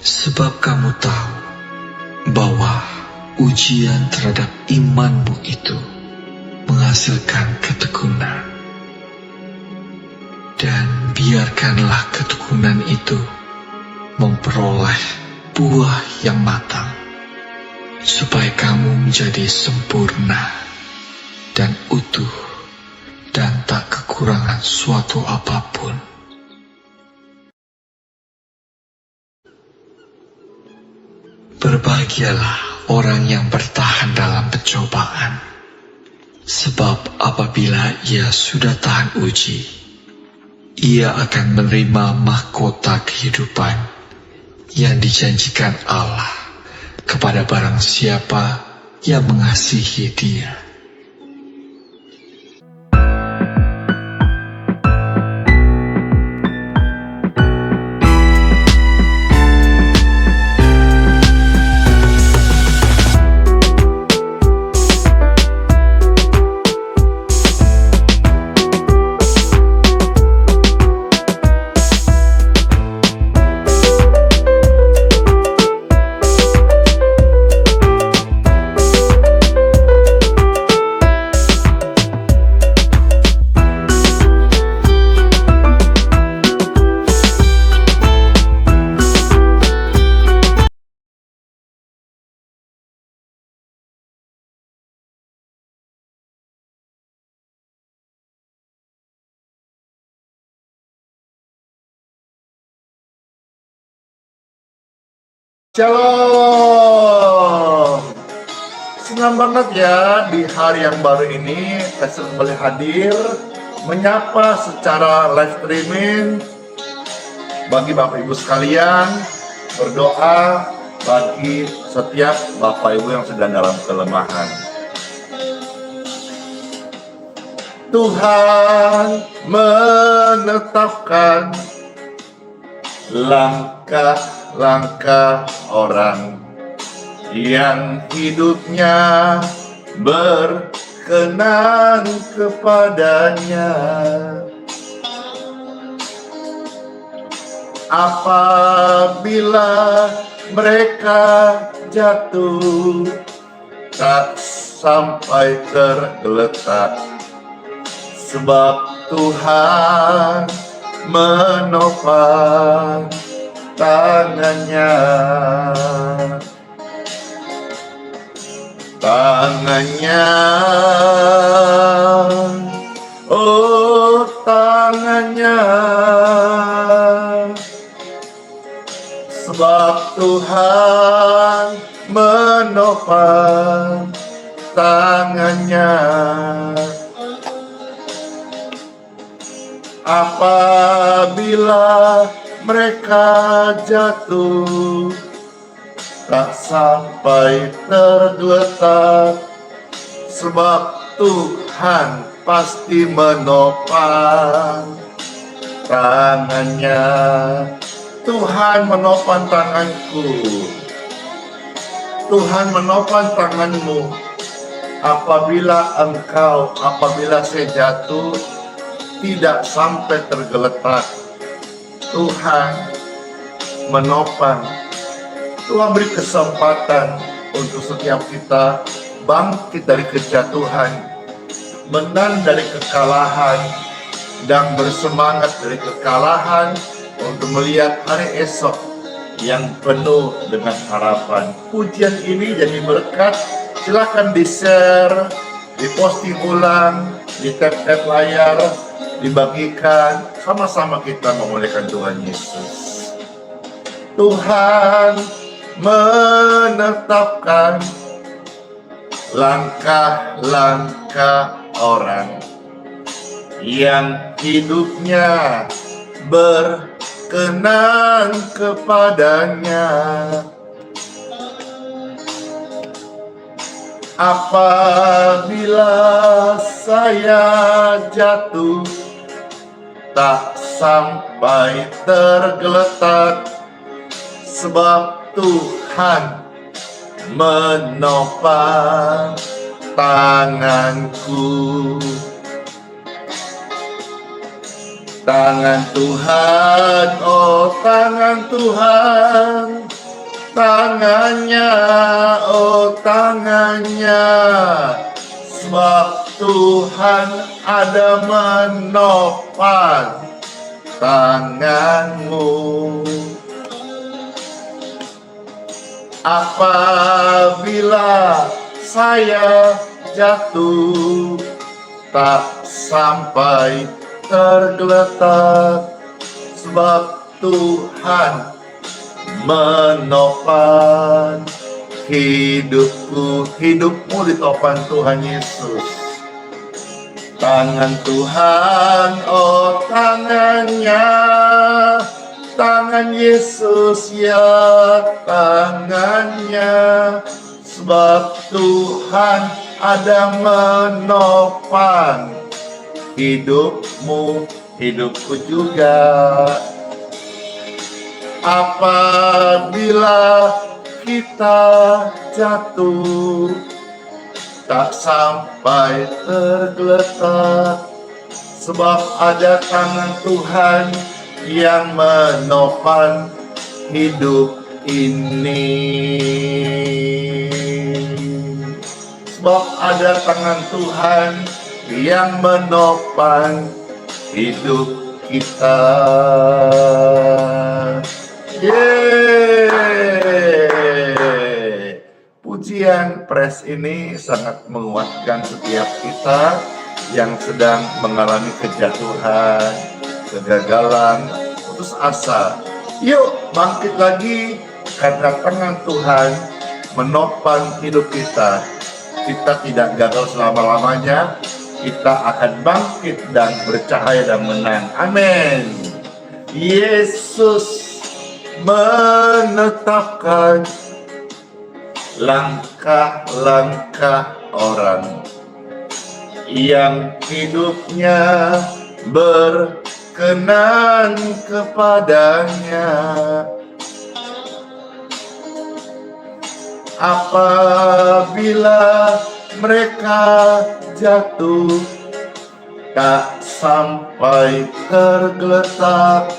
Sebab kamu tahu bahwa ujian terhadap imanmu itu menghasilkan ketekunan. Dan biarkanlah ketekunan itu memperoleh buah yang matang, supaya kamu menjadi sempurna dan utuh dan tak kekurangan suatu apapun. Berbahagialah orang yang bertahan dalam pencobaan, sebab apabila ia sudah tahan uji, ia akan menerima mahkota kehidupan yang dijanjikan Allah kepada barang siapa yang mengasihi Dia. Shalom. Senang banget ya di hari yang baru ini saya kembali hadir menyapa secara live streaming bagi Bapak Ibu sekalian, berdoa bagi setiap Bapak Ibu yang sedang dalam kelemahan. Tuhan menetapkan langkah orang yang hidupnya berkenan kepadanya. Apabila mereka jatuh, tak sampai tergeletak, sebab Tuhan menopang tangannya. Oh tangannya, sebab Tuhan menopang tangannya. Apabila mereka jatuh, tak sampai tergeletak, sebab Tuhan pasti menopang tangannya. Tuhan menopang tanganku, Tuhan menopang tanganmu. Apabila saya jatuh, tidak sampai tergeletak. Tuhan menopang. Tuhan beri kesempatan untuk setiap kita bangkit dari kejatuhan, menang dari kekalahan, dan bersemangat dari kekalahan untuk melihat hari esok yang penuh dengan harapan. Pujian ini jadi berkat. Silakan di-share, di-posting ulang, di tap-tap layar, dibagikan. Sama-sama kita memuliakan Tuhan Yesus. Tuhan menetapkan langkah orang yang hidupnya berkenan kepadanya. Apabila saya jatuh, tak sampai tergeletak, sebab Tuhan menopang tanganku. Tangan Tuhan, oh tangan Tuhan, tangannya, oh tangannya, sebab Tuhan ada menopang tanganmu. Apabila saya jatuh, tak sampai tergeletak, sebab Tuhan menopang hidupku. Hidupmu ditopang Tuhan Yesus. Tangan Tuhan, oh tangannya, tangan Yesus ya tangannya, sebab Tuhan ada menopang hidupmu, hidupku juga. Apabila kita jatuh, tak sampai tergeletak, sebab ada tangan Tuhan yang menopang hidup ini. Sebab ada tangan Tuhan yang menopang hidup kita. Yeay. Pujian praise ini sangat menguatkan setiap kita yang sedang mengalami kejatuhan, kegagalan, putus asa. Yuk bangkit lagi, karena tangan Tuhan menopang hidup kita. Kita tidak gagal selama-lamanya, kita akan bangkit dan bercahaya dan menang. Amin. Yesus menetapkan langkah-langkah orang yang hidupnya berkenan kepadanya. Apabila mereka jatuh, tak sampai tergeletak,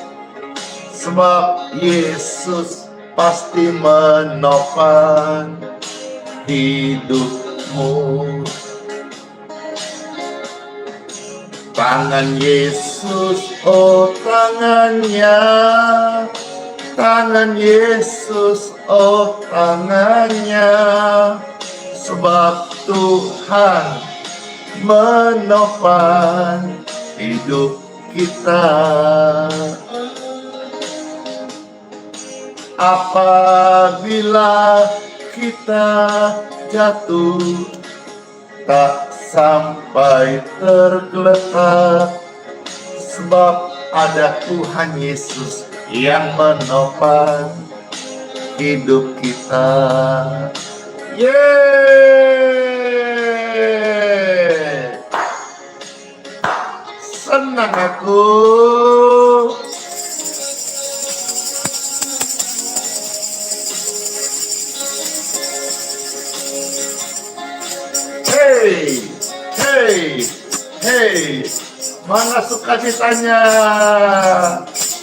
sebab Yesus pasti menopang hidupmu. Tangan Yesus, oh tangannya, tangan Yesus, oh tangannya, sebab Tuhan menopang hidup kita. Apabila kita jatuh, tak sampai tergeletak, sebab ada Tuhan Yesus yang menopang hidup kita. Yeay, senang aku. Hey, hey, hey, mana sukacitanya,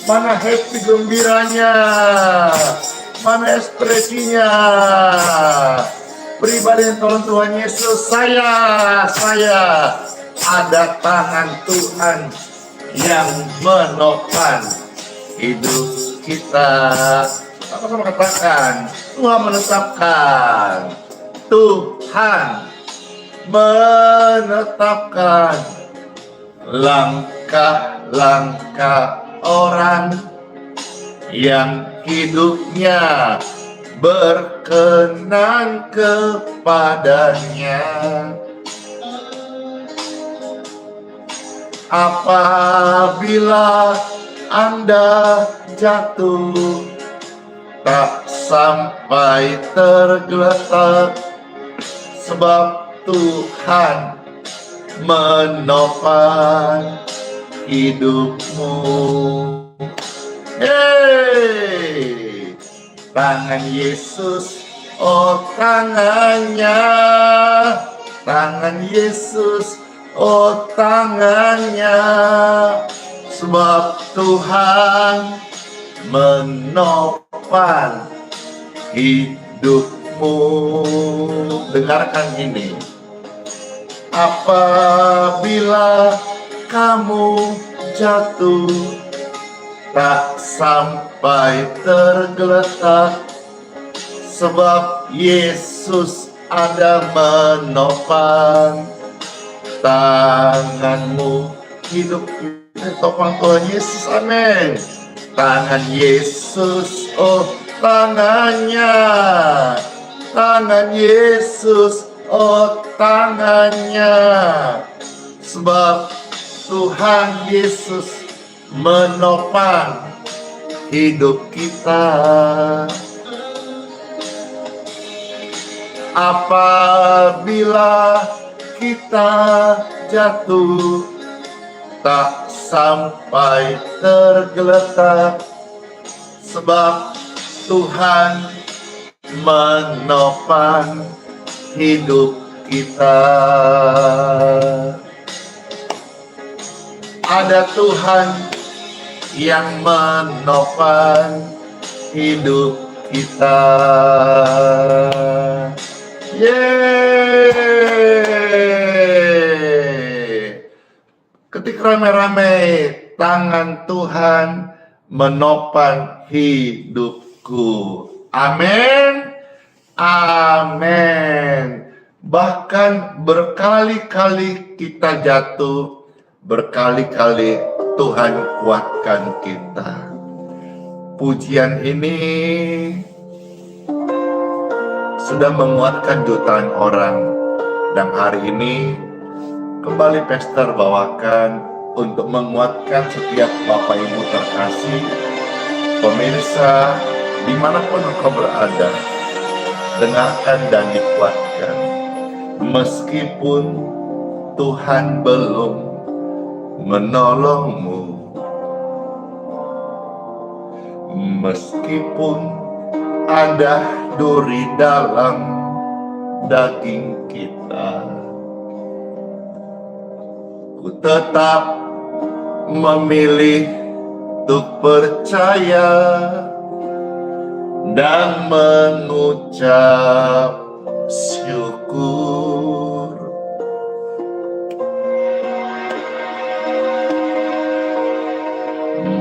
mana happy gembiranya, mana ekspresinya. Pribadi yang tolong Tuhan Yesus, saya ada tangan Tuhan yang menopang hidup kita. Sama-sama katakan, Tuhan menetapkan, Tuhan menetapkan langkah-langkah orang yang hidupnya berkenan kepadanya. Apabila Anda jatuh, tak sampai tergeletak, sebab Tuhan menopang hidupmu. Hey, tangan Yesus, oh tangannya, tangan Yesus, oh tangannya, sebab Tuhan menopang hidupmu. Dengarkan ini. Apabila kamu jatuh, tak sampai tergeletak, sebab Yesus ada menopang tanganmu. Hidup kita topang Tuhan Yesus, amin. Tangan Yesus, oh tangannya, tangan Yesus, oh tangannya, sebab Tuhan Yesus menopang hidup kita. Apabila kita jatuh, tak sampai tergeletak, sebab Tuhan menopang hidup kita. Ada Tuhan yang menopang hidup kita. Yeay! Ketik rame-rame, tangan Tuhan menopang hidupku. Amin. Amin. Bahkan berkali-kali kita jatuh, berkali-kali Tuhan kuatkan kita. Pujian ini sudah menguatkan jutaan orang, dan hari ini kembali Pastor bawakan untuk menguatkan setiap Bapak Ibu terkasih, pemirsa dimanapun engkau berada. Dengarkan dan dikuatkan. Meskipun Tuhan belum menolongmu, meskipun ada duri dalam daging kita, ku tetap memilih untuk percaya dan mengucap syukur.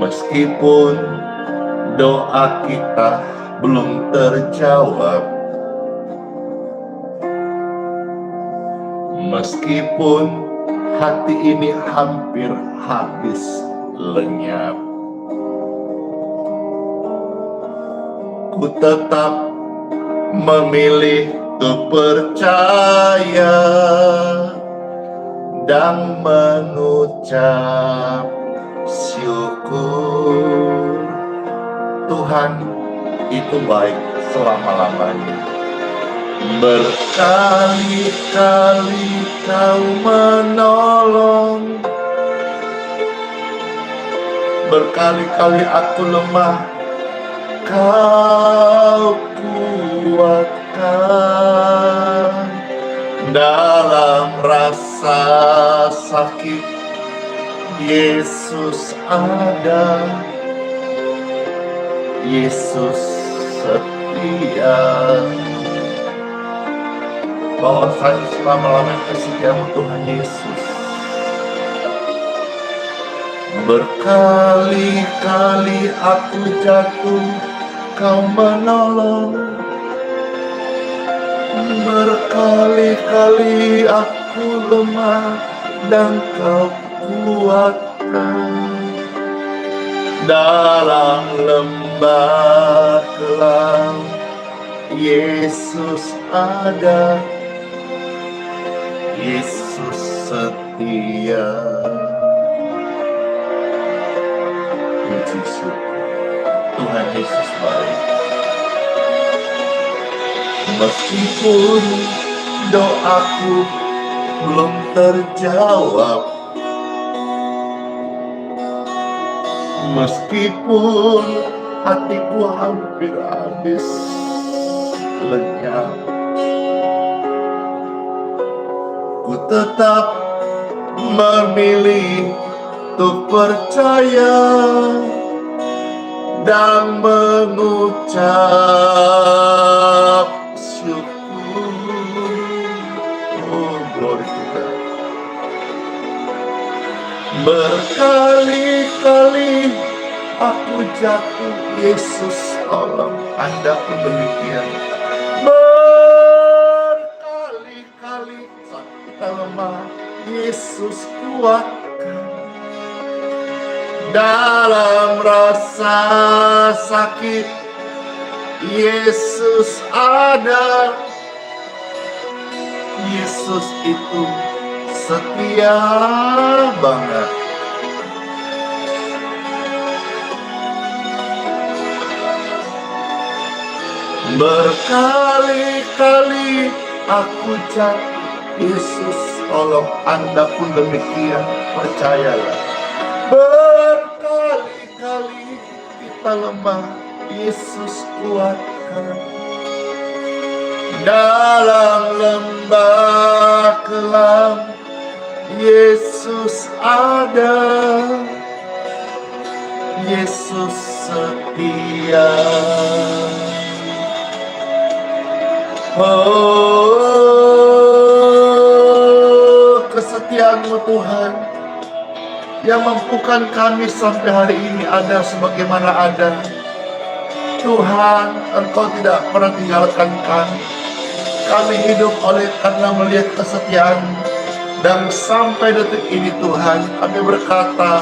Meskipun doa kita belum terjawab, meskipun hati ini hampir habis lenyap, ku tetap memilih untuk percaya dan mengucap syukur. Tuhan itu baik selama-lamanya. Berkali-kali Kau menolong, berkali-kali aku lemah, Kau kuatkan. Dalam rasa sakit, Yesus ada, Yesus setia. Bahwasanya selama-lamanya kesetiaan Tuhan Yesus. Berkali-kali aku jatuh, Kau menolong. Berkali-kali aku lemah dan Kau kuatkan. Dalam lembah kelam, Yesus ada, Yesus setia. Puji syukur, Tuhan Yesus baik. Meskipun doaku belum terjawab, meskipun hatiku hampir habis lenyap. Ku tetap memilih untuk percaya dan mengucap syukur. Oh, glory to God. Berkali-kali aku jatuh, Yesus tolong, Anda pun demikian. Berkali-kali saat kita lemah, Yesus kuatkan. Dalam rasa sakit, Yesus ada. Yesus itu setia banget. Berkali-kali aku jatuh, Yesus tolong, Anda pun demikian, percayalah. Berkali-kali kita lemah, Yesus kuatkan. Dalam lembah kelam, Yesus ada. Yesus setia. Oh, kesetiaan-Mu Tuhan yang mampukan kami sampai hari ini ada sebagaimana ada. Tuhan, Engkau tidak pernah tinggalkan kami. Kami hidup oleh karena melihat kesetiaan-Mu. Dan sampai detik ini Tuhan, kami berkata,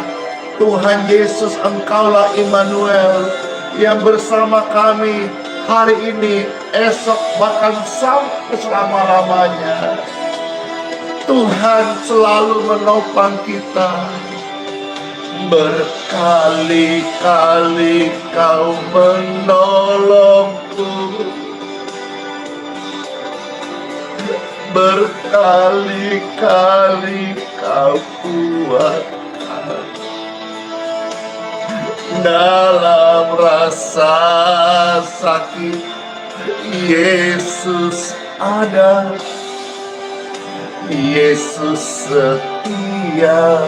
Tuhan Yesus, Engkaulah Immanuel yang bersama kami hari ini, esok, bahkan sampai selama-lamanya. Tuhan selalu menopang kita. Berkali-kali Kau menolongku. Berkali-kali Kau kuatkan. Dalam rasa sakit, Yesus ada. Yesus setia.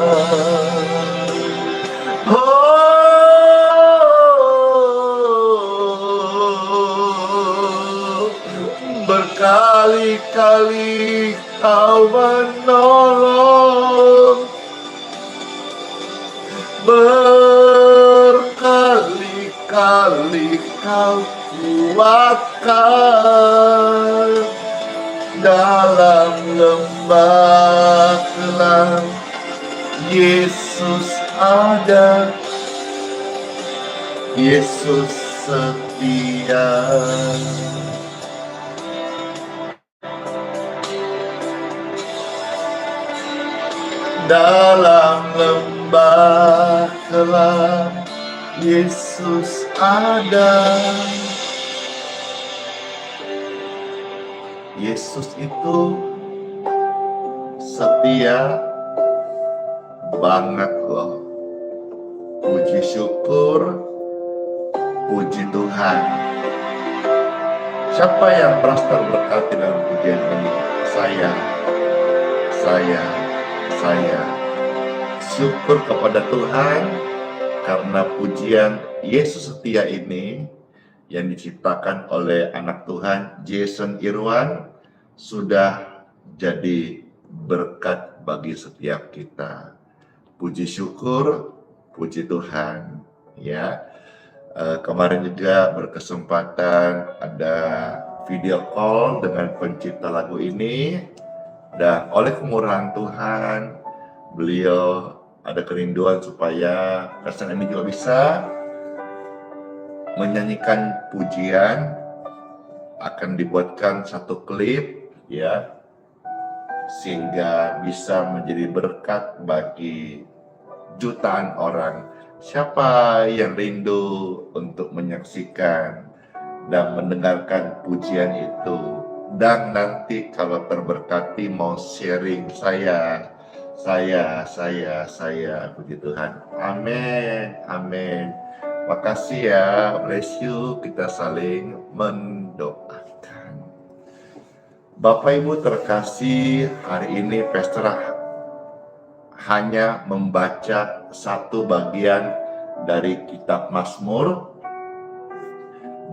Oh, berkali-kali Kau menolong. Berkali-kali Kau kuatkan. Dalam lembah kelam, Yesus ada. Yesus setia. Dalam lembah kelam, Yesus ada. Yesus itu setia banget loh. Puji syukur, puji Tuhan. Siapa yang merasa terberkati dalam pujian ini? Saya. Syukur kepada Tuhan karena pujian Yesus setia ini yang diciptakan oleh anak Tuhan Jason Irwan sudah jadi berkat bagi setiap kita. Puji syukur, puji Tuhan. Ya, kemarin juga berkesempatan ada video call dengan pencipta lagu ini, dan oleh kemurahan Tuhan, beliau ada kerinduan supaya pesan ini juga bisa menyanyikan pujian. Akan dibuatkan satu klip, ya, sehingga bisa menjadi berkat bagi jutaan orang. Siapa yang rindu untuk menyaksikan dan mendengarkan pujian itu, dan nanti kalau terberkati mau sharing saya, puji Tuhan. Amin. Makasih ya, bless you. Kita saling mendoakan. Bapak Ibu terkasih, hari ini Pastor hanya membaca satu bagian dari kitab Mazmur.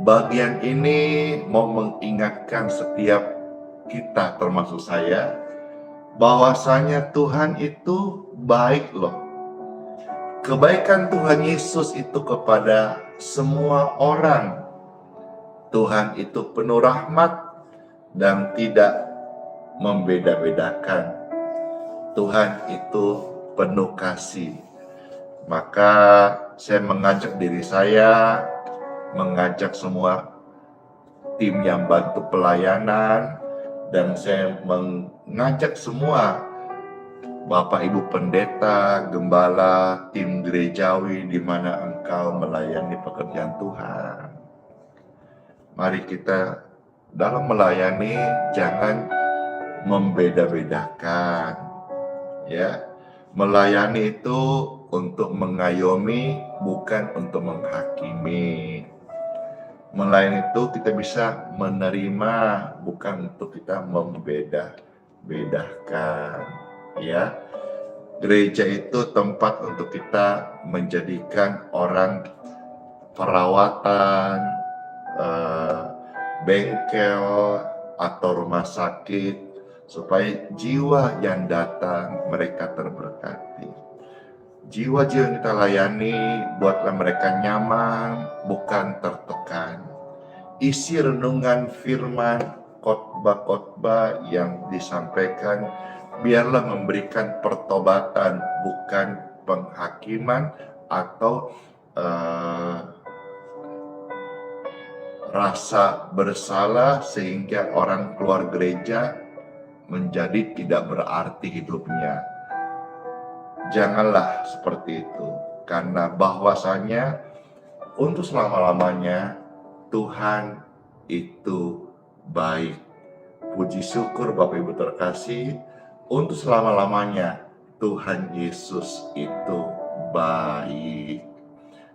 Bagian ini mau mengingatkan setiap kita, termasuk saya, bahwasanya Tuhan itu baik loh. Kebaikan Tuhan Yesus itu kepada semua orang. Tuhan itu penuh rahmat dan tidak membeda-bedakan. Tuhan itu penuh kasih. Maka saya mengajak diri saya, mengajak semua tim yang bantu pelayanan, dan saya mengajak semua Bapak Ibu Pendeta, Gembala, tim gerejawi di mana engkau melayani pekerjaan Tuhan. Mari kita dalam melayani jangan membeda-bedakan, ya. Melayani itu untuk mengayomi, bukan untuk menghakimi. Melayani itu kita bisa menerima, bukan untuk kita membeda-bedakan, ya. Gereja itu tempat untuk kita menjadikan orang perawatan, bengkel atau rumah sakit, supaya jiwa yang datang mereka terberkati. Jiwa-jiwa yang kita layani, buatlah mereka nyaman, bukan tertekan. Isi renungan firman, khotbah-khotbah yang disampaikan, biarlah memberikan pertobatan, bukan penghakiman atau rasa bersalah sehingga orang keluar gereja menjadi tidak berarti hidupnya. Janganlah seperti itu, karena bahwasanya untuk selama-lamanya Tuhan itu baik. Puji syukur Bapak Ibu terkasih, untuk selama-lamanya Tuhan Yesus itu baik.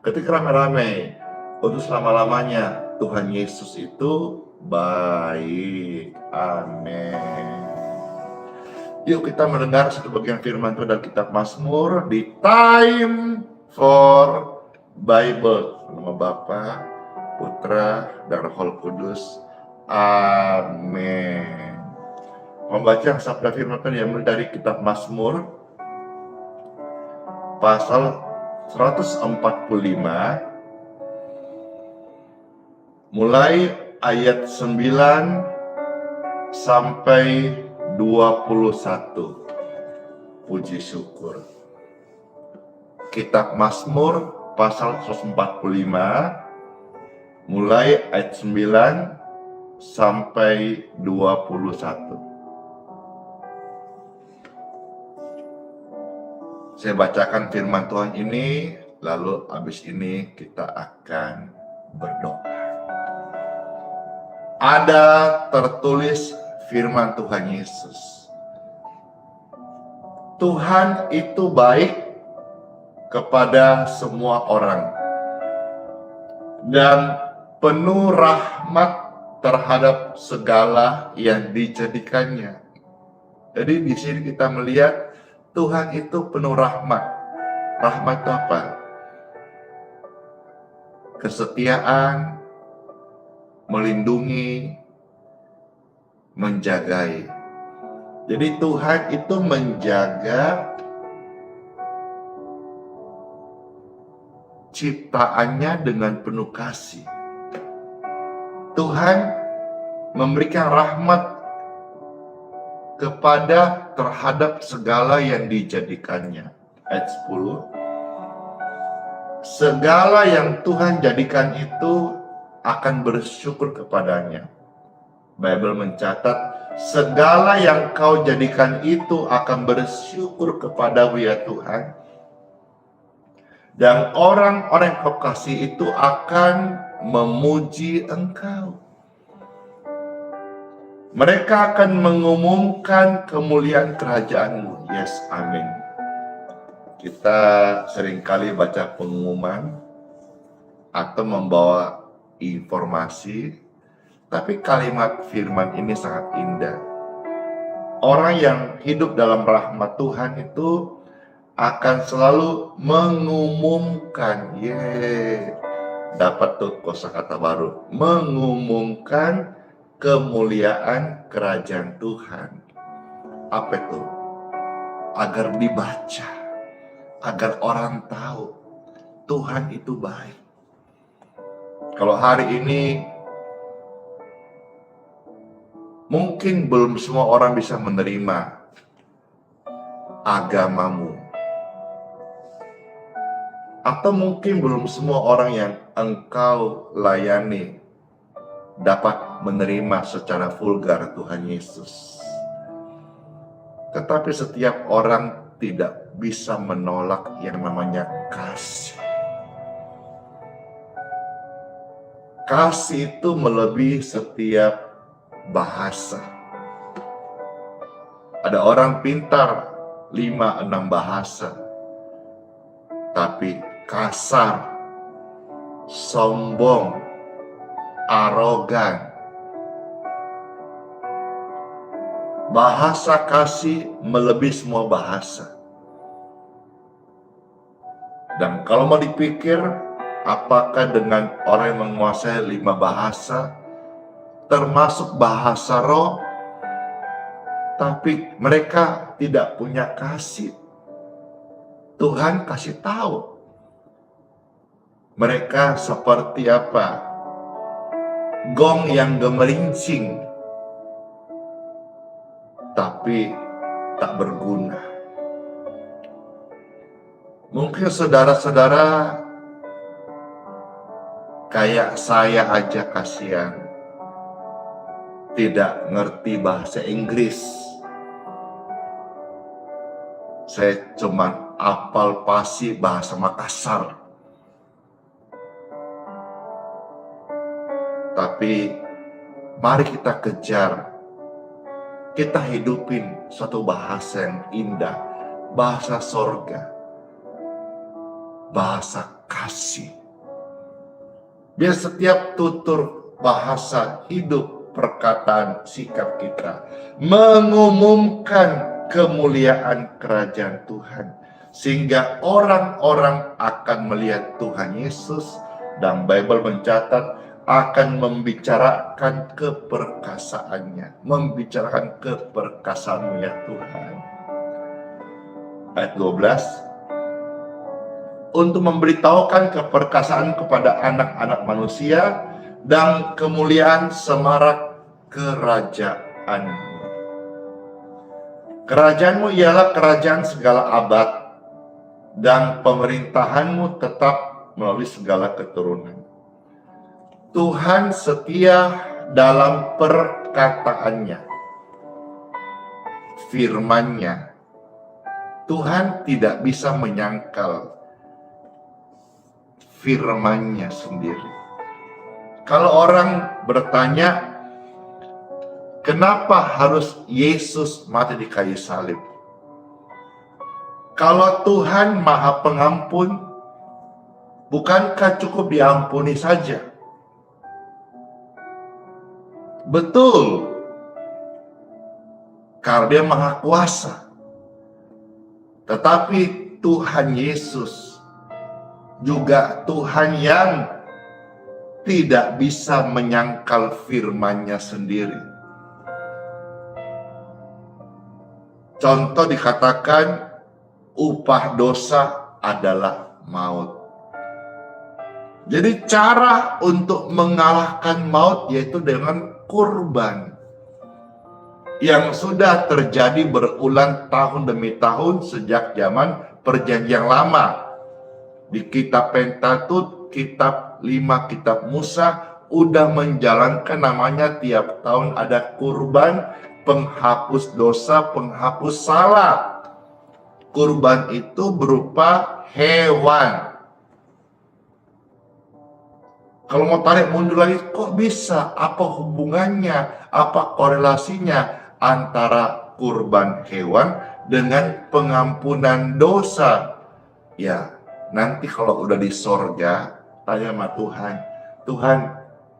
Ketika rame-rame, untuk selama-lamanya Tuhan Yesus itu baik. Amin. Yuk kita mendengar satu bagian firman Tuhan dari kitab Mazmur di Time for Bible. Nama Bapa, Putra, dan Roh Kudus. Amin. Membaca sabda firman Tuhan yang dari kitab Mazmur pasal 145 mulai ayat 9 sampai 21. Puji syukur. Kitab Mazmur pasal 145 mulai ayat 9 sampai 21. Saya bacakan firman Tuhan ini, lalu habis ini kita akan berdoa. Ada tertulis firman Tuhan Yesus. Tuhan itu baik kepada semua orang dan penuh rahmat terhadap segala yang dijadikannya. Jadi di sini kita melihat Tuhan itu penuh rahmat. Rahmat itu apa? Kesetiaan, melindungi, menjagai. Jadi Tuhan itu menjaga ciptaannya dengan penuh kasih. Tuhan memberikan rahmat kepada terhadap segala yang dijadikannya. Ayat 10. Segala yang Tuhan jadikan itu akan bersyukur kepadanya. Bible mencatat, segala yang kau jadikan itu akan bersyukur kepadamu ya Tuhan. Dan orang-orang yang kau kasih itu akan memuji engkau. Mereka akan mengumumkan kemuliaan kerajaanmu. Yes, amin. Kita seringkali baca pengumuman atau membawa informasi Tapi kalimat firman ini sangat indah. Orang yang hidup dalam rahmat Tuhan itu akan selalu mengumumkan, dapat tuh kosakata baru, mengumumkan kemuliaan kerajaan Tuhan. Apa itu? Agar dibaca, agar orang tahu Tuhan itu baik. Kalau hari ini mungkin belum semua orang bisa menerima agamamu, atau mungkin belum semua orang yang engkau layani dapat menerima secara vulgar Tuhan Yesus. Tetapi setiap orang tidak bisa menolak yang namanya kasih. Kasih itu melebihi setiap bahasa. Ada orang pintar 5-6 bahasa, tapi kasar, sombong, arogan. Bahasa kasih melebihi semua bahasa. Dan kalau mau dipikir, apakah dengan orang yang menguasai 5 bahasa, termasuk bahasa roh, tapi mereka tidak punya kasih? Tuhan kasih tahu. Mereka seperti apa? Gong yang gemerincing, tapi tak berguna. Mungkin saudara-saudara kayak saya aja kasihan, tidak ngerti bahasa Inggris. Saya cuma apal pasi bahasa Makassar. Tapi mari kita kejar, kita hidupin suatu bahasa yang indah, bahasa sorga, bahasa kasih. Biar setiap tutur bahasa, hidup, perkataan, sikap kita mengumumkan kemuliaan kerajaan Tuhan, sehingga orang-orang akan melihat Tuhan Yesus, dan Bible mencatat akan membicarakan keperkasaannya, membicarakan keperkasaanmu ya Tuhan. Ayat 12, untuk memberitahukan keperkasaan kepada anak-anak manusia dan kemuliaan semarak kerajaanmu. Kerajaanmu ialah kerajaan segala abad, dan pemerintahanmu tetap melalui segala keturunan. Tuhan setia dalam perkataannya, firman-Nya. Tuhan tidak bisa menyangkal firman-Nya sendiri. Kalau orang bertanya, kenapa harus Yesus mati di kayu salib? Kalau Tuhan Maha Pengampun, bukankah cukup diampuni saja? Betul, karena Dia Maha Kuasa. Tetapi Tuhan Yesus juga Tuhan yang tidak bisa menyangkal firman-Nya sendiri. Contoh dikatakan, upah dosa adalah maut. Jadi cara untuk mengalahkan maut yaitu dengan kurban yang sudah terjadi berulang tahun demi tahun sejak zaman Perjanjian Lama. Di kitab Pentateuch, kitab 5 kitab Musa udah menjalankan namanya tiap tahun ada kurban penghapus dosa, penghapus salah. Kurban itu berupa hewan. Kalau mau tarik mundur lagi, kok bisa? Apa hubungannya? Apa korelasinya antara kurban hewan dengan pengampunan dosa? Ya, nanti kalau udah di sorga, tanya sama Tuhan, Tuhan,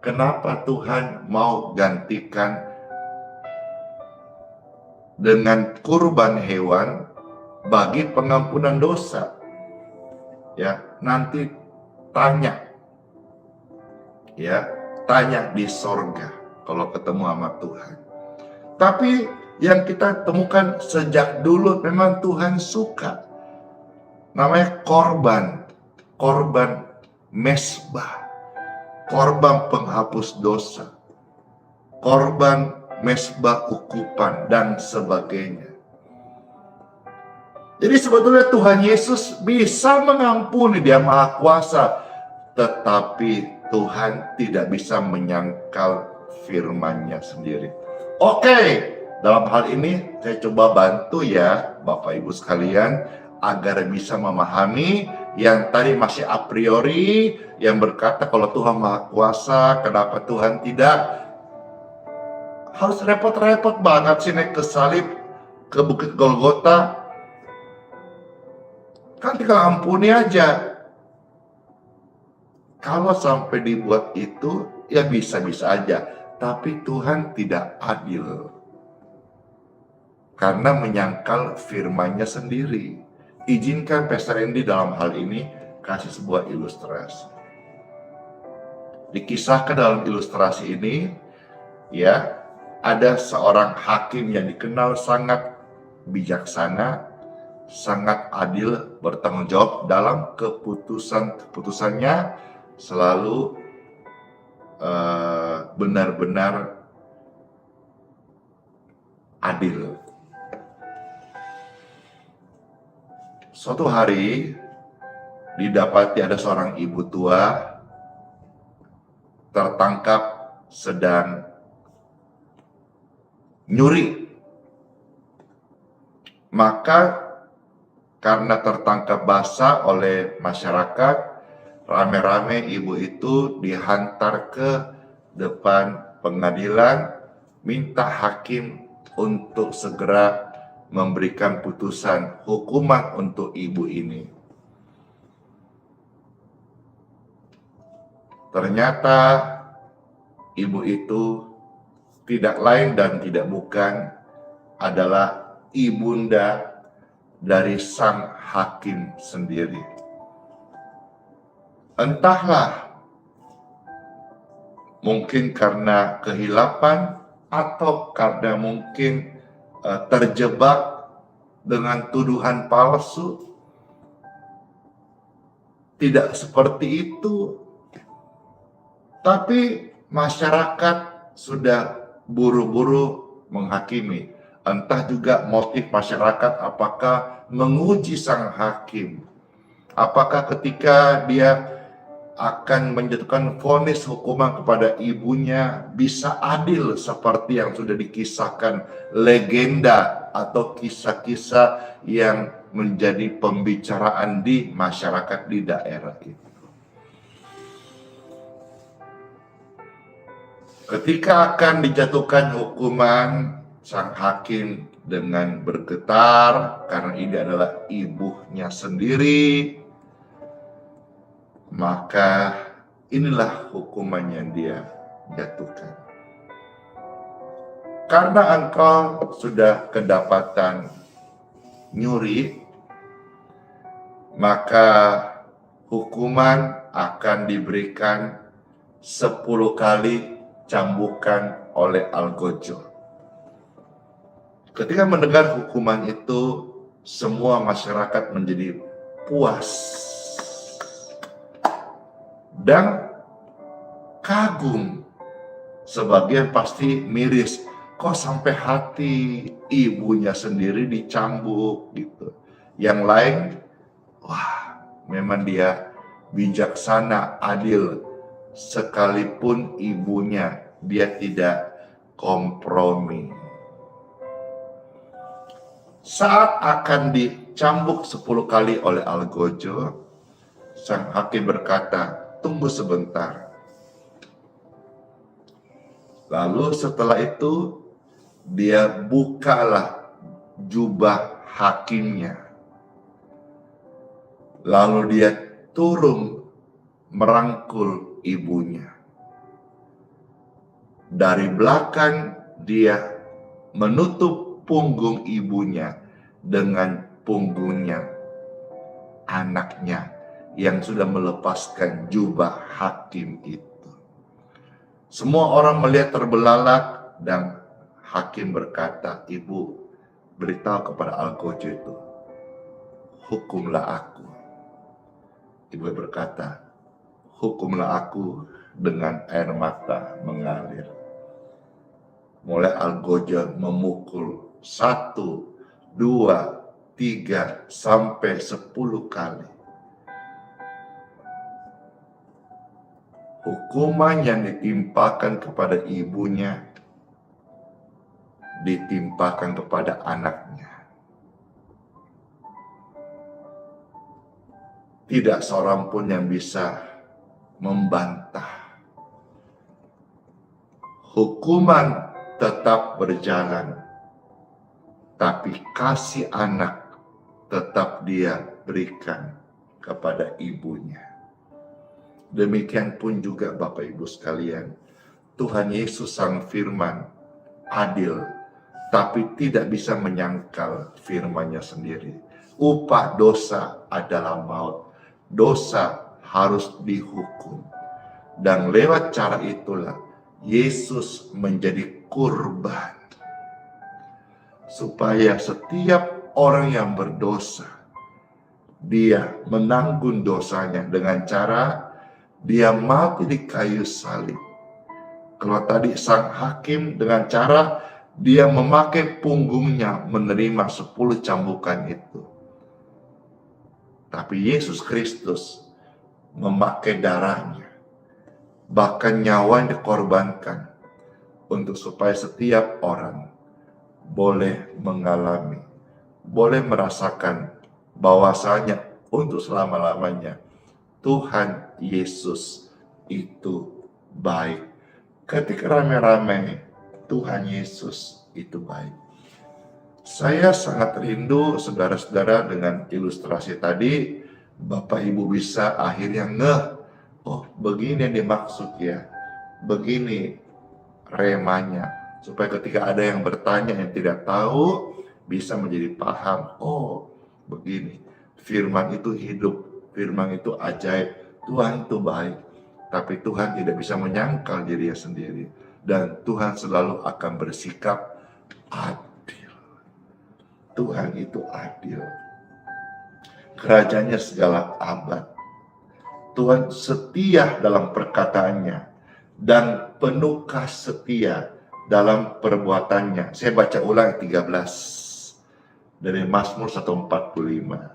kenapa Tuhan mau gantikan dengan kurban hewan bagi pengampunan dosa? Ya, nanti tanya, ya, tanya di sorga kalau ketemu sama Tuhan. Tapi yang kita temukan sejak dulu memang Tuhan suka, namanya korban mesbah, korban penghapus dosa, korban mesbah ukupan, dan sebagainya. Jadi sebetulnya Tuhan Yesus bisa mengampuni, Dia Maha Kuasa, tetapi Tuhan tidak bisa menyangkal firman-Nya sendiri. Oke, dalam hal ini saya coba bantu ya Bapak Ibu sekalian agar bisa memahami yang tadi masih a priori, yang berkata kalau Tuhan Maha Kuasa, kenapa Tuhan tidak harus repot-repot banget sih naik ke salib, ke Bukit Golgota. Kan tinggal ampuni aja. Kalau sampai dibuat itu, ya bisa-bisa aja. Tapi Tuhan tidak adil. Karena menyangkal firman-Nya sendiri. Izinkan Pastor Andy dalam hal ini kasih sebuah ilustrasi. Dikisahkan dalam ilustrasi ini, ya, ada seorang hakim yang dikenal sangat bijaksana, sangat adil, bertanggung jawab dalam keputusannya, selalu benar-benar adil. Suatu hari didapati ada seorang ibu tua tertangkap sedang nyuri. Maka karena tertangkap basah oleh masyarakat, rame-rame ibu itu dihantar ke depan pengadilan, minta hakim untuk segera memberikan putusan hukuman untuk ibu ini. Ternyata ibu itu tidak lain dan tidak bukan adalah ibunda dari sang hakim sendiri. Entahlah, mungkin karena kehilapan atau karena mungkin terjebak dengan tuduhan palsu. Tidak seperti itu. Tapi masyarakat sudah buru-buru menghakimi. Entah juga motif masyarakat apakah menguji sang hakim. Apakah ketika dia akan menjatuhkan vonis hukuman kepada ibunya bisa adil seperti yang sudah dikisahkan legenda atau kisah-kisah yang menjadi pembicaraan di masyarakat di daerah itu. Ketika akan dijatuhkan hukuman, sang hakim dengan bergetar karena ini adalah ibunya sendiri. Maka inilah hukuman yang dia jatuhkan. Karena engkau sudah kedapatan nyuri, maka hukuman akan diberikan 10 kali cambukan oleh algojo. Ketika mendengar hukuman itu, semua masyarakat menjadi puas dan kagum. Sebagian pasti miris, kok sampai hati ibunya sendiri dicambuk gitu. Yang lain, wah, memang dia bijaksana, adil. Sekalipun ibunya, dia tidak kompromi. Saat akan dicambuk 10 kali oleh algojo, sang hakim berkata, tunggu sebentar. Lalu setelah itu, dia bukalah jubah hakimnya. Lalu dia turun merangkul ibunya. Dari belakang dia menutup punggung ibunya dengan punggungnya anaknya yang sudah melepaskan jubah hakim itu. Semua orang melihat terbelalak dan hakim berkata, "Ibu, beritahu kepada Algojo itu, hukumlah aku." Ibu berkata, "Hukumlah aku dengan air mata mengalir." Mulai Algojo memukul 1, 2, 3, sampai 10 kali. Hukuman yang ditimpakan kepada ibunya ditimpakan kepada anaknya. Tidak seorang pun yang bisa membantah. Hukuman tetap berjalan, tapi kasih anak tetap dia berikan kepada ibunya. Demikian pun juga Bapak Ibu sekalian, Tuhan Yesus Sang Firman adil, tapi tidak bisa menyangkal firman-Nya sendiri. Upah dosa adalah maut. Dosa harus dihukum. Dan lewat cara itulah Yesus menjadi kurban. Supaya setiap orang yang berdosa, dia menanggung dosanya dengan cara dia mati di kayu salib. Kalau tadi sang hakim dengan cara dia memakai punggungnya menerima 10 cambukan itu. Tapi Yesus Kristus memakai darahnya, bahkan nyawa yang dikorbankan untuk supaya setiap orang boleh mengalami, boleh merasakan bahwasanya untuk selama-lamanya Tuhan Yesus itu baik. Ketika rame-rame Tuhan Yesus itu baik. Saya sangat rindu saudara-saudara dengan ilustrasi tadi, Bapak Ibu bisa akhirnya oh begini yang dimaksud ya, begini remanya. Supaya ketika ada yang bertanya yang tidak tahu, bisa menjadi paham, oh begini, firman itu hidup, firman itu ajaib, Tuhan itu baik. Tapi Tuhan tidak bisa menyangkal dirinya sendiri. Dan Tuhan selalu akan bersikap adil. Tuhan itu adil. Kerajaannya segala abad. Tuhan setia dalam perkataannya dan penuh kasih setia dalam perbuatannya. Saya baca ulang 13 dari Mazmur 145.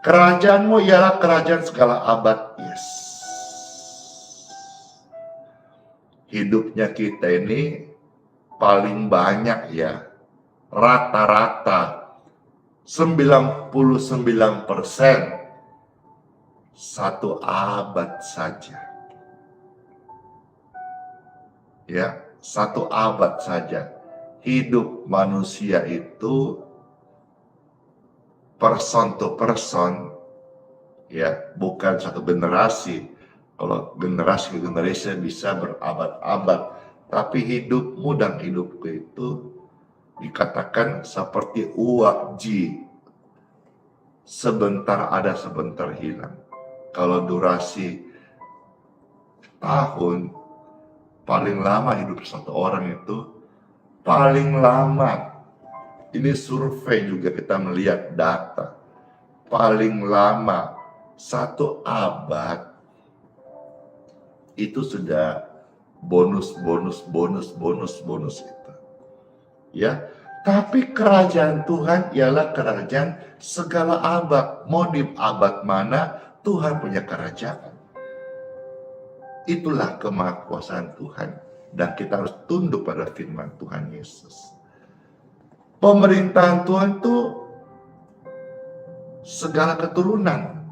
Kerajaanmu ialah kerajaan segala abad. Yes. Hidupnya kita ini paling banyak ya, rata-rata 99% satu abad saja. Ya, satu abad saja. Hidup manusia itu person to person, ya, bukan satu generasi. Kalau generasi ke generasi bisa berabad-abad, tapi hidupmu dan hidupku itu dikatakan seperti uap ji, sebentar ada sebentar hilang. Kalau durasi tahun, paling lama hidup satu orang itu paling lama. Ini survei juga kita melihat data. Paling lama satu abad itu sudah bonus itu. Ya, tapi kerajaan Tuhan ialah kerajaan segala abad. Mau di abad mana Tuhan punya kerajaan. Itulah kemahakuasaan Tuhan. Dan kita harus tunduk pada firman Tuhan Yesus. Pemerintahan Tuhan itu segala keturunan.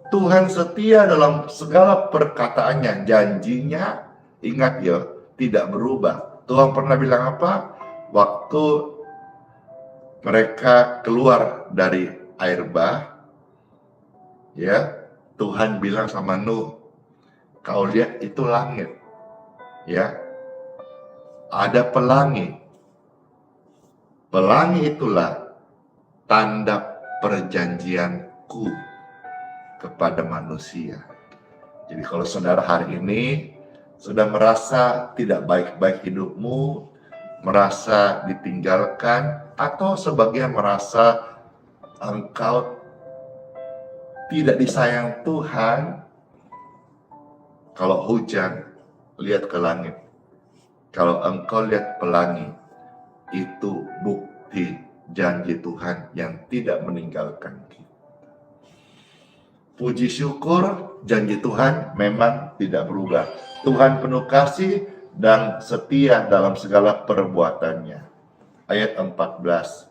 Tuhan setia dalam segala perkataannya, janjinya, ingat ya, tidak berubah. Tuhan pernah bilang apa? Waktu mereka keluar dari air bah, ya, Tuhan bilang sama Nuh, kau lihat itu langit, ya, ada pelangi. Pelangi itulah tanda perjanjianku kepada manusia. Jadi kalau saudara hari ini sudah merasa tidak baik-baik hidupmu, merasa ditinggalkan, atau sebagian merasa engkau tidak disayang Tuhan, kalau hujan, lihat ke langit. Kalau engkau lihat pelangi, itu bukti janji Tuhan yang tidak meninggalkan kita. Puji syukur, janji Tuhan memang tidak berubah. Tuhan penuh kasih dan setia dalam segala perbuatannya. Ayat 14.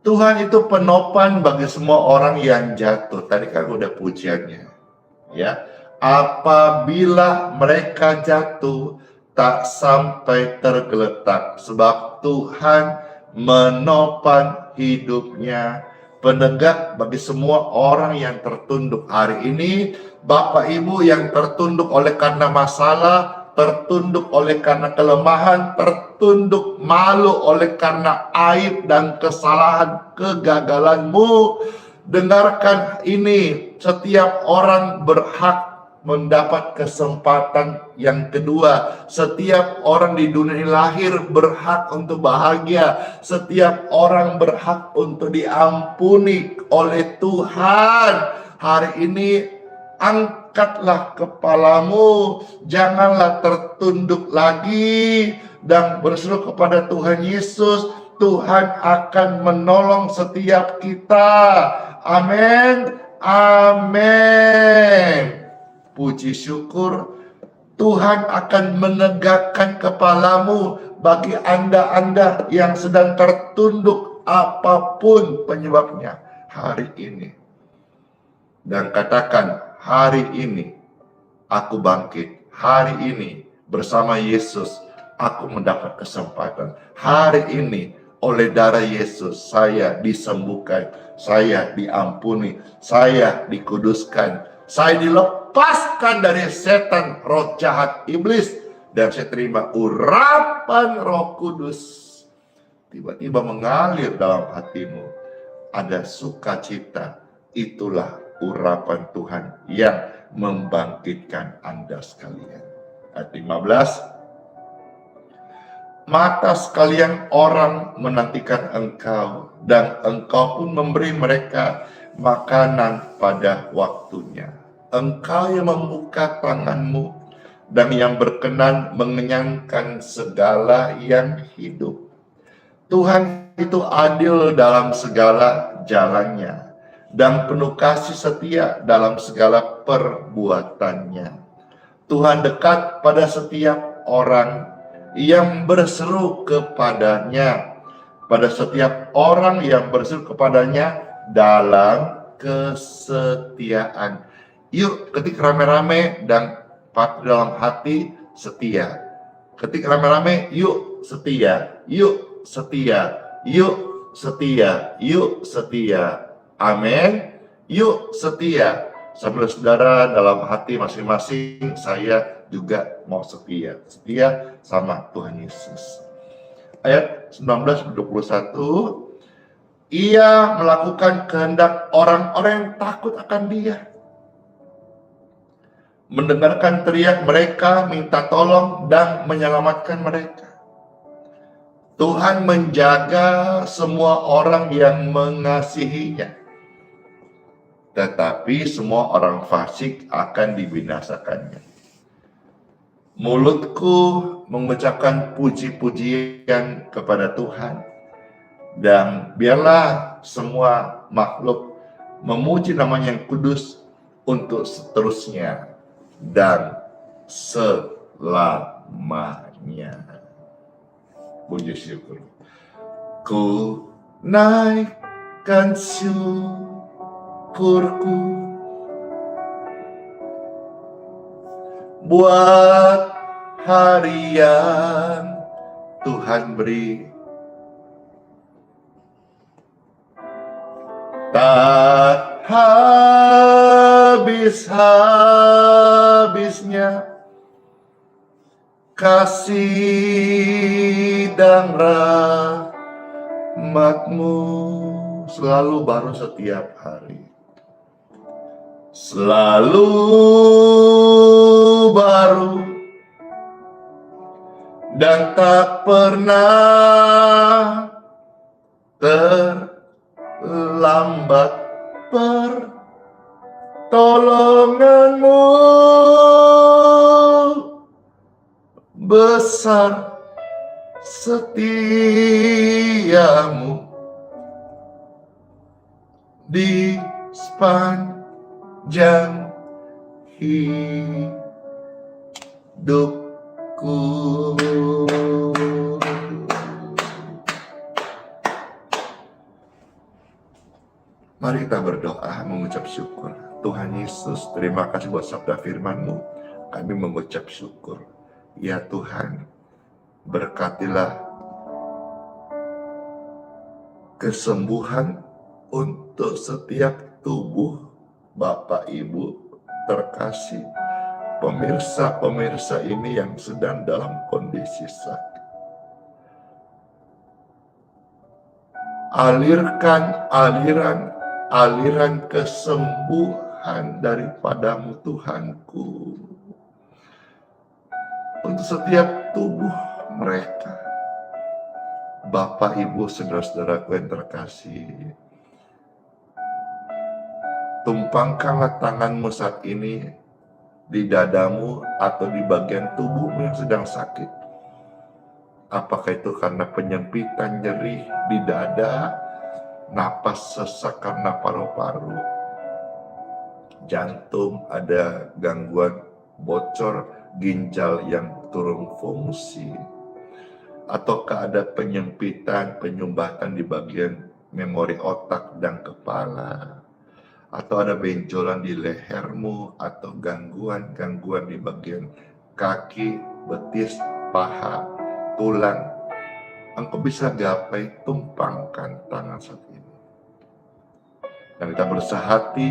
Tuhan itu penopang bagi semua orang yang jatuh. Tadi kan udah pujiannya. Ya, apabila mereka jatuh, tak sampai tergeletak, sebab Tuhan menopang hidupnya, penegak bagi semua orang yang tertunduk. Hari ini Bapak Ibu yang tertunduk oleh karena masalah, tertunduk oleh karena kelemahan, tertunduk malu oleh karena aib dan kesalahan kegagalanmu, dengarkan ini, setiap orang berhak mendapat kesempatan yang kedua. Setiap orang di dunia ini lahir berhak untuk bahagia. Setiap orang berhak untuk diampuni oleh Tuhan. Hari ini angkatlah kepalamu, janganlah tertunduk lagi, dan berseru kepada Tuhan Yesus. Tuhan akan menolong setiap kita. Amin. Amin. Puji syukur, Tuhan akan menegakkan kepalamu bagi Anda yang sedang tertunduk apapun penyebabnya hari ini. Dan katakan, hari ini aku bangkit. Hari ini bersama Yesus aku mendapat kesempatan. Hari ini oleh darah Yesus saya disembuhkan, saya diampuni, saya dikuduskan, saya dilepaskan dari setan, roh jahat iblis, dan saya terima urapan Roh Kudus. Tiba-tiba mengalir dalam hatimu, ada sukacita. Itulah urapan Tuhan yang membangkitkan Anda sekalian. Ayat 15. Mata sekalian orang menantikan engkau, dan engkau pun memberi mereka makanan pada waktunya. Engkau yang membuka tanganmu dan yang berkenan mengenyangkan segala yang hidup. Tuhan itu adil dalam segala jalannya dan penuh kasih setia dalam segala perbuatannya. Tuhan dekat pada setiap orang yang berseru kepadanya, pada setiap orang yang berseru kepadanya dalam kesetiaan. Yuk ketik rame-rame dan patuh dalam hati setia. Ketik rame-rame, yuk setia, yuk setia, yuk setia, yuk setia. Amin. Yuk setia. Saudara-saudara dalam hati masing-masing, saya juga mau setia. Setia sama Tuhan Yesus. Ayat 19-21. Ia melakukan kehendak orang-orang yang takut akan Dia. Mendengarkan teriak mereka, minta tolong dan menyelamatkan mereka. Tuhan menjaga semua orang yang mengasihinya. Tetapi semua orang fasik akan dibinasakannya. Mulutku mengucapkan puji-pujian kepada Tuhan. Dan biarlah semua makhluk memuji namanya yang kudus untuk seterusnya dan selamanya. Puji syukur. Ku naikkan syukurku buat hari yang Tuhan beri. Tak habis-habisnya kasih dan rahmat-Mu selalu baru setiap hari. Selalu baru dan tak pernah terlambat. Pertolongan-Mu besar, setia-Mu di sepanjang hidupku. Mari kita berdoa mengucap syukur. Tuhan Yesus, terima kasih buat sabda firman-Mu. Kami mengucap syukur. Ya Tuhan, berkatilah kesembuhan untuk setiap tubuh Bapak Ibu terkasih, pemirsa-pemirsa ini yang sedang dalam kondisi sakit. Alirkan aliran kesembuhan daripadamu Tuhanku untuk setiap tubuh mereka. Bapak, Ibu, saudara-saudaraku yang terkasih, tumpangkanlah tanganmu saat ini di dadamu atau di bagian tubuhmu yang sedang sakit. Apakah itu karena penyempitan nyeri di dada, napas sesak karena paru-paru, jantung ada gangguan bocor, ginjal yang turun fungsi, ataukah ada penyempitan, penyumbatan di bagian memori otak dan kepala, atau ada benjolan di lehermu, atau gangguan-gangguan di bagian kaki, betis, paha, tulang. Engkau bisa gapai, tumpangkan tangan saat ini. Dan kita bersahati,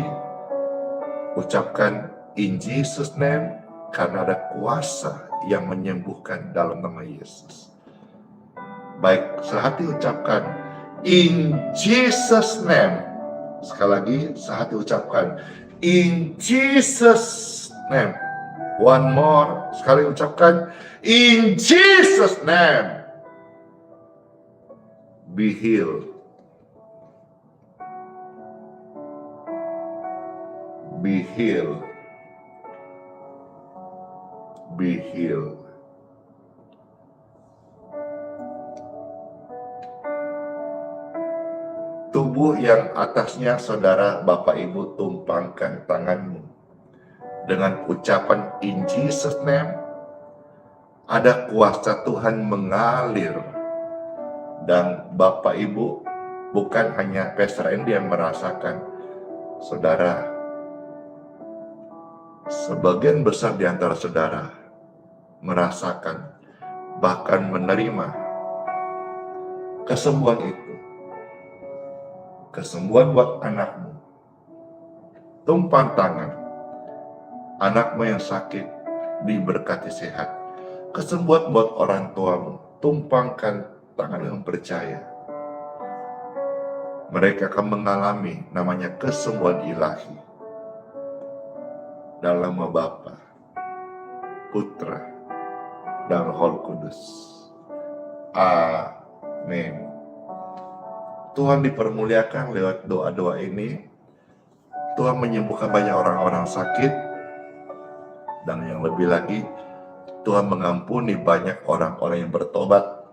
ucapkan in Jesus name, karena ada kuasa yang menyembuhkan dalam nama Yesus. Baik, sehati ucapkan in Jesus name. Sekali lagi, sehati ucapkan in Jesus name. One more, sekali ucapkan in Jesus name. Be healed. Be healed. Be healed. Tubuh yang atasnya saudara Bapak Ibu tumpangkan tanganmu dengan ucapan in Jesus name, ada kuasa Tuhan mengalir. Dan Bapak Ibu, bukan hanya Pastor Andy yang merasakan, saudara, sebagian besar di antara saudara merasakan, bahkan menerima kesembuhan itu. Kesembuhan buat anakmu. Tumpang tangan. Anakmu yang sakit diberkati sehat. Kesembuhan buat orang tuamu. Tumpangkan tangan yang percaya. Mereka akan mengalami namanya kesembuhan ilahi. Dalam nama Bapa, Putra, dan Roh Kudus. Amin. Tuhan dipermuliakan lewat doa-doa ini. Tuhan menyembuhkan banyak orang-orang sakit. Dan yang lebih lagi, Tuhan mengampuni banyak orang-orang yang bertobat,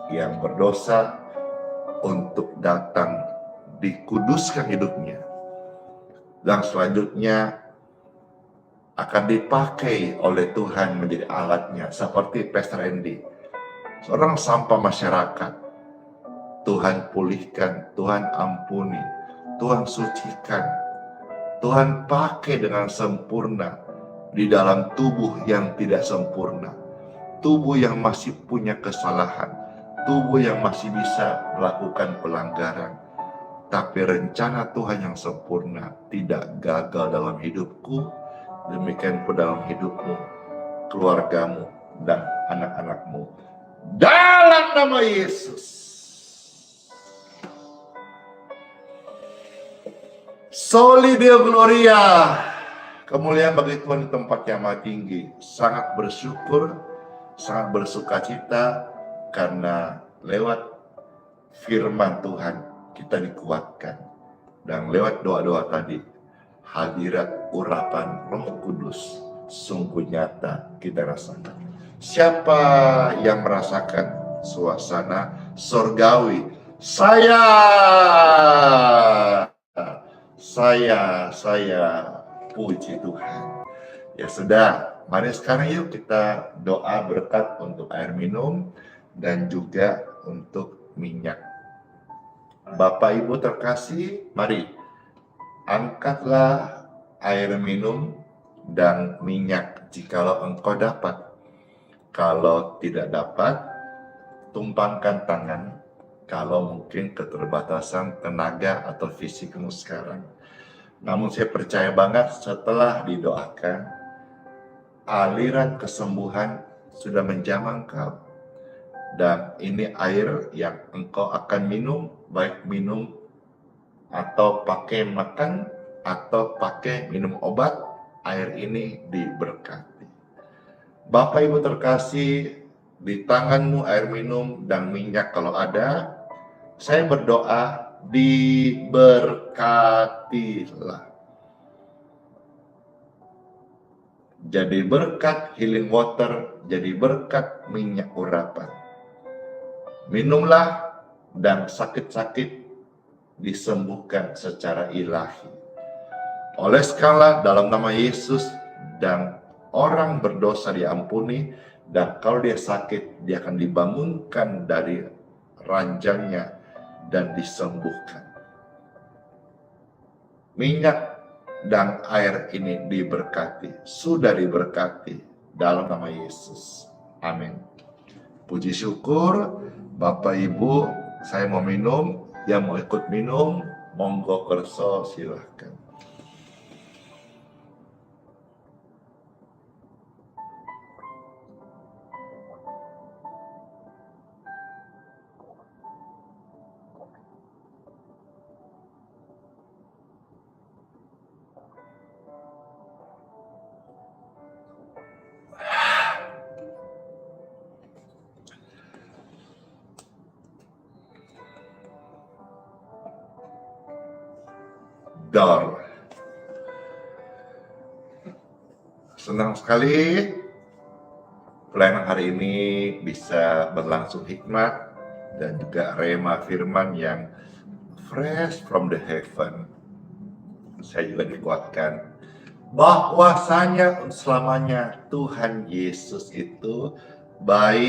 yang berdosa, untuk datang dikuduskan hidupnya. Dan selanjutnya akan dipakai oleh Tuhan menjadi alatnya. Seperti Pastor Andy, seorang sampah masyarakat. Tuhan pulihkan, Tuhan ampuni, Tuhan sucikan, Tuhan pakai dengan sempurna di dalam tubuh yang tidak sempurna, tubuh yang masih punya kesalahan, tubuh yang masih bisa melakukan pelanggaran. Tapi rencana Tuhan yang sempurna tidak gagal dalam hidupku, demikian pun dalam hidupmu, keluargamu, dan anak-anakmu. Dalam nama Yesus. Soli Deo Gloria. Kemuliaan bagi Tuhan di tempat yang maha tinggi. Sangat bersyukur, sangat bersukacita karena lewat firman Tuhan kita dikuatkan. Dan lewat doa-doa tadi, hadirat urapan Roh Kudus sungguh nyata kita rasakan. Siapa yang merasakan suasana surgawi? Saya puji Tuhan. Ya sudah, mari sekarang yuk kita doa berkat untuk air minum dan juga untuk minyak. Bapak Ibu terkasih, mari angkatlah air minum dan minyak jikalau engkau dapat. Kalau tidak dapat, tumpangkan tangan. Kalau mungkin keterbatasan tenaga atau fisikmu sekarang. Namun saya percaya banget setelah didoakan, aliran kesembuhan sudah menjamah engkau. Dan ini air yang engkau akan minum, baik minum atau pakai makan atau pakai minum obat, air ini diberkati. Bapak Ibu terkasih, di tanganmu air minum dan minyak kalau ada, saya berdoa diberkatilah. Jadi berkat healing water, jadi berkat minyak urapan. Minumlah dan sakit-sakit disembuhkan secara ilahi. Oleh skala dalam nama Yesus, dan orang berdosa diampuni, dan kalau dia sakit, dia akan dibangunkan dari ranjangnya dan disembuhkan. Minyak dan air ini diberkati, sudah diberkati dalam nama Yesus. Amin. Puji syukur, Bapak Ibu, saya mau minum, yang mau ikut minum, monggo kerso silahkan. Dor. Senang sekali pelayanan hari ini bisa berlangsung hikmat dan juga rema firman yang fresh from the heaven. Saya juga dikuatkan bahwasanya selamanya Tuhan Yesus itu baik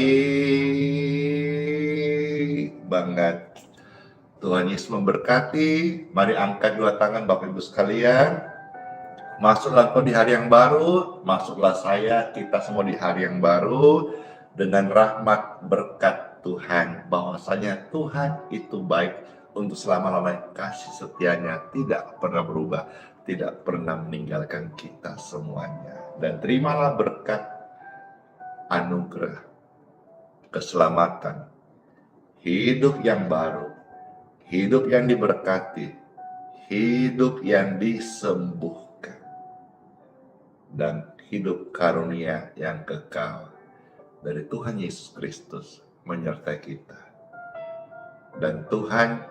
banget. Tuhan Yesus memberkati. Mari angkat dua tangan Bapak Ibu sekalian. Masuklah engkau di hari yang baru, masuklah saya, kita semua di hari yang baru dengan rahmat berkat Tuhan. Bahwasanya Tuhan itu baik untuk selama-lamanya, kasih setianya tidak pernah berubah, tidak pernah meninggalkan kita semuanya. Dan terimalah berkat anugerah, keselamatan, hidup yang baru, hidup yang diberkati, hidup yang disembuhkan, dan hidup karunia yang kekal dari Tuhan Yesus Kristus menyertai kita. Dan Tuhan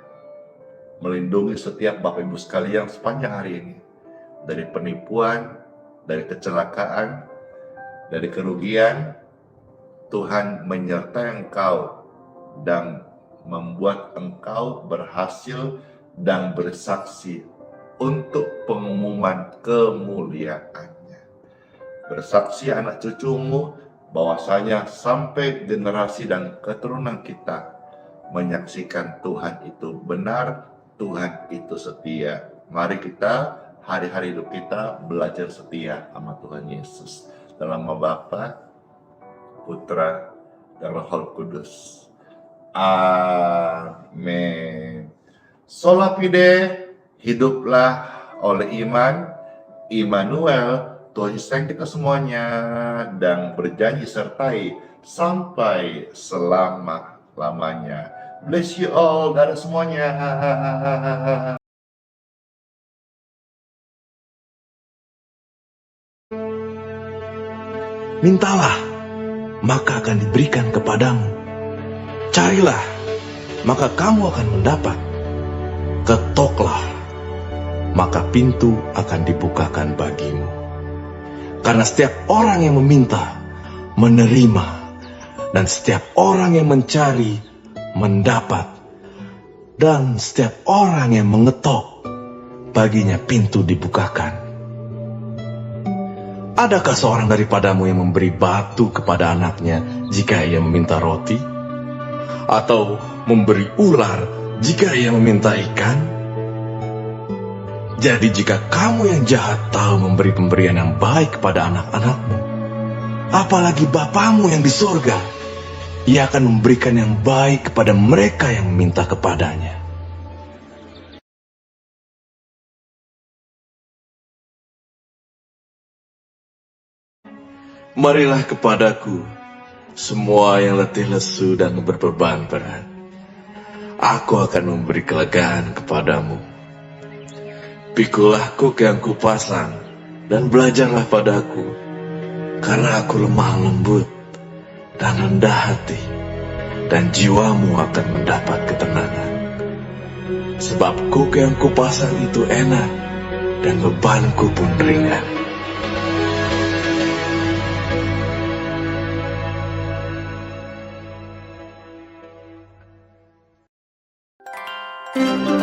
melindungi setiap Bapak Ibu sekalian sepanjang hari ini dari penipuan, dari kecelakaan, dari kerugian. Tuhan menyertai engkau dan membuat engkau berhasil dan bersaksi untuk pengumuman kemuliaannya. Bersaksi anak cucumu bahwasanya sampai generasi dan keturunan kita menyaksikan Tuhan itu benar, Tuhan itu setia. Mari kita hari-hari hidup kita belajar setia sama Tuhan Yesus. Dalam nama Bapa, Putra, dan Roh Kudus. Amin. Sola fide, hiduplah oleh iman. Immanuel, Tuhan Yesus sayang kita semuanya dan berjanji sertai sampai selama-lamanya. Bless you all, dadah semuanya. Mintalah, maka akan diberikan kepadamu. Carilah, maka kamu akan mendapat. Ketoklah, maka pintu akan dibukakan bagimu. Karena setiap orang yang meminta, menerima, dan setiap orang yang mencari, mendapat. Dan setiap orang yang mengetok, baginya pintu dibukakan. Adakah seorang daripadamu yang memberi batu kepada anaknya jika ia meminta roti? Atau memberi ular jika ia meminta ikan? Jadi jika kamu yang jahat tahu memberi pemberian yang baik kepada anak-anakmu, apalagi Bapamu yang di surga, ia akan memberikan yang baik kepada mereka yang meminta kepadanya. Marilah kepadaku, semua yang letih lesu dan berbeban berat. Aku akan memberi kelegaan kepadamu. Pikulah kuk yang kupasang, dan belajarlah padaku, karena aku lemah lembut dan rendah hati, dan jiwamu akan mendapat ketenangan. Sebab kuk yang kupasang itu enak, dan bebanku pun ringan. Thank you.